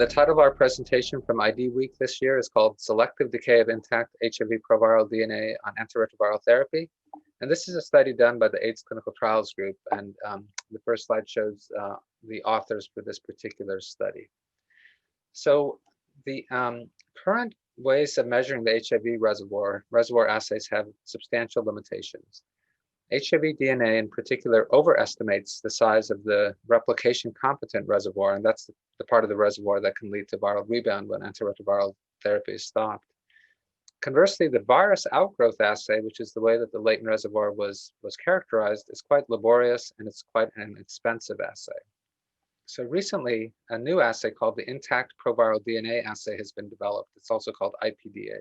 The title of our presentation from ID Week this year is called Selective Decay of Intact HIV Proviral DNA on Antiretroviral Therapy. And this is a study done by the AIDS Clinical Trials Group. And the first slide shows the authors for this particular study. So the current ways of measuring the HIV reservoir assays have substantial limitations. HIV DNA in particular overestimates the size of the replication competent reservoir, and that's the part of the reservoir that can lead to viral rebound when antiretroviral therapy is stopped. Conversely, the virus outgrowth assay, which is the way that the latent reservoir was characterized, is quite laborious and it's quite an expensive assay. So recently, a new assay called the Intact Proviral DNA assay has been developed. It's also called IPDA.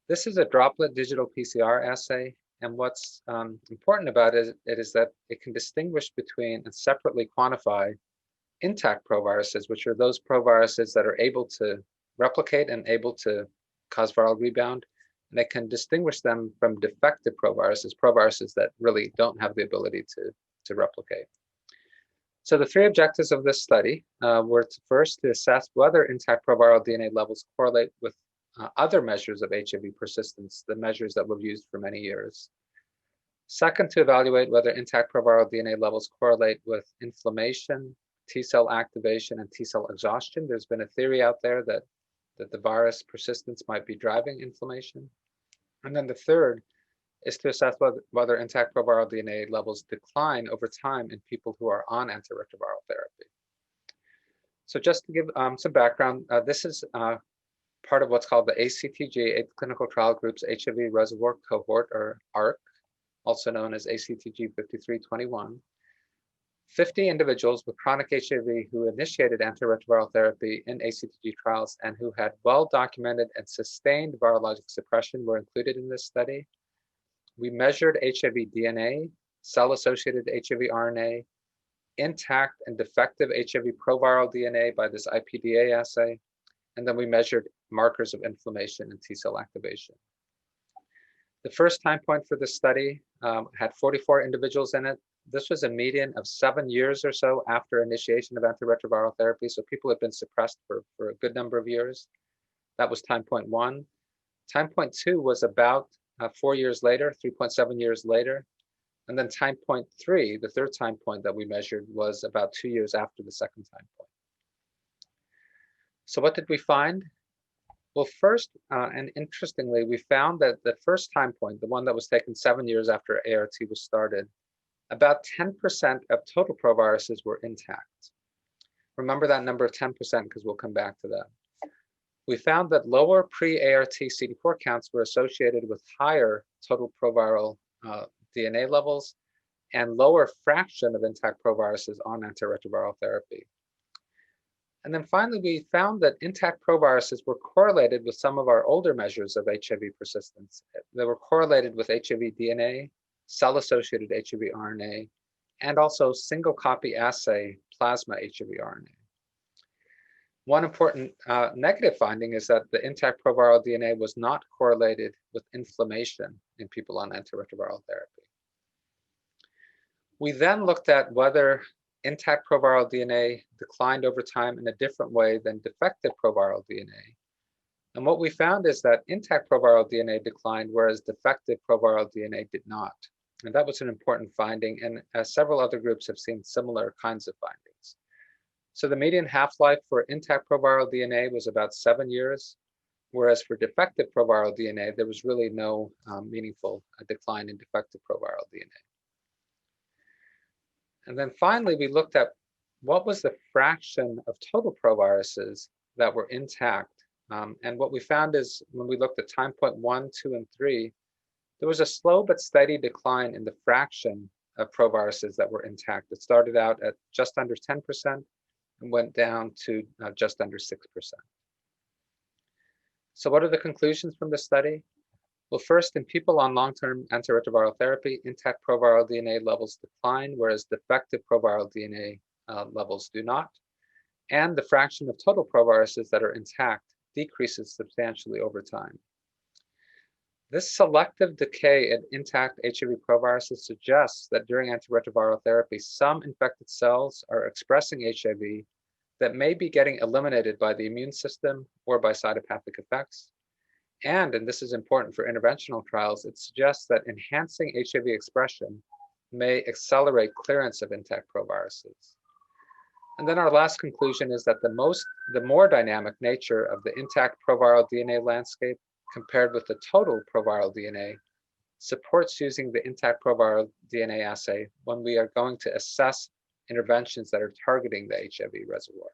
This is a droplet digital PCR assay. And what's important about it is that it can distinguish between and separately quantify intact proviruses, which are those proviruses that are able to replicate and able to cause viral rebound. And it can distinguish them from defective proviruses that really don't have the ability to replicate. So the three objectives of this study were first to assess whether intact proviral DNA levels correlate with other measures of HIV persistence, the measures that we've used for many years. Second, to evaluate whether intact proviral DNA levels correlate with inflammation, T-cell activation, and T-cell exhaustion. There's been a theory out there that the virus persistence might be driving inflammation. And then the third is to assess whether intact proviral DNA levels decline over time in people who are on antiretroviral therapy. So just to give some background, this is part of what's called the ACTG, AIDS Clinical Trial Group's HIV Reservoir Cohort, or ARC, also known as ACTG 5321. 50 individuals with chronic HIV who initiated antiretroviral therapy in ACTG trials and who had well-documented and sustained virologic suppression were included in this study. We measured HIV DNA, cell-associated HIV RNA, intact and defective HIV proviral DNA by this IPDA assay, and then we measured markers of inflammation and T-cell activation. The first time point for this study had 44 individuals in it. This was a median of 7 years or so after initiation of antiretroviral therapy, so people had been suppressed for a good number of years. That was time point 1. Time point 2 was about 4 years later, 3.7 years later. And then time point 3, the third time point that we measured, was about 2 years after the second time point. So what did we find? Well, first, and interestingly, we found that the first time point, the one that was taken 7 years after ART was started, about 10% of total proviruses were intact. Remember that number of 10% because we'll come back to that. We found that lower pre-ART CD4 counts were associated with higher total proviral DNA levels and lower fraction of intact proviruses on antiretroviral therapy. And then finally, we found that intact proviruses were correlated with some of our older measures of HIV persistence. They were correlated with HIV DNA, cell-associated HIV RNA, and also single copy assay plasma HIV RNA. One important negative finding is that the intact proviral DNA was not correlated with inflammation in people on antiretroviral therapy. We then looked at whether intact proviral DNA declined over time in a different way than defective proviral DNA. And what we found is that intact proviral DNA declined, whereas defective proviral DNA did not. And that was an important finding, and several other groups have seen similar kinds of findings. So the median half-life for intact proviral DNA was about 7 years, whereas for defective proviral DNA, there was really no meaningful decline in defective proviral DNA. And then finally, we looked at what was the fraction of total proviruses that were intact. And what we found is when we looked at time point 1, 2, and 3, there was a slow but steady decline in the fraction of proviruses that were intact. It started out at just under 10% and went down to just under 6%. So what are the conclusions from the study? Well, first, in people on long-term antiretroviral therapy, intact proviral DNA levels decline, whereas defective proviral DNA levels do not. And the fraction of total proviruses that are intact decreases substantially over time. This selective decay in intact HIV proviruses suggests that during antiretroviral therapy, some infected cells are expressing HIV that may be getting eliminated by the immune system or by cytopathic effects. And this is important for interventional trials, it suggests that enhancing HIV expression may accelerate clearance of intact proviruses. And then our last conclusion is that the more dynamic nature of the intact proviral DNA landscape compared with the total proviral DNA supports using the intact proviral DNA assay when we are going to assess interventions that are targeting the HIV reservoir.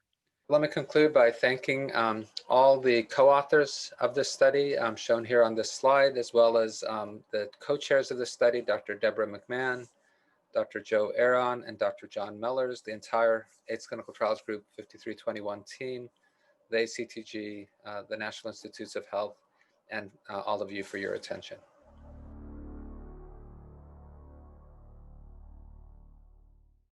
Let me conclude by thanking all the co-authors of this study shown here on this slide, as well as the co-chairs of the study, Dr. Deborah McMahon, Dr. Joe Aron, and Dr. John Mellors, the entire AIDS Clinical Trials Group 5321 team, the ACTG, the National Institutes of Health, and all of you for your attention.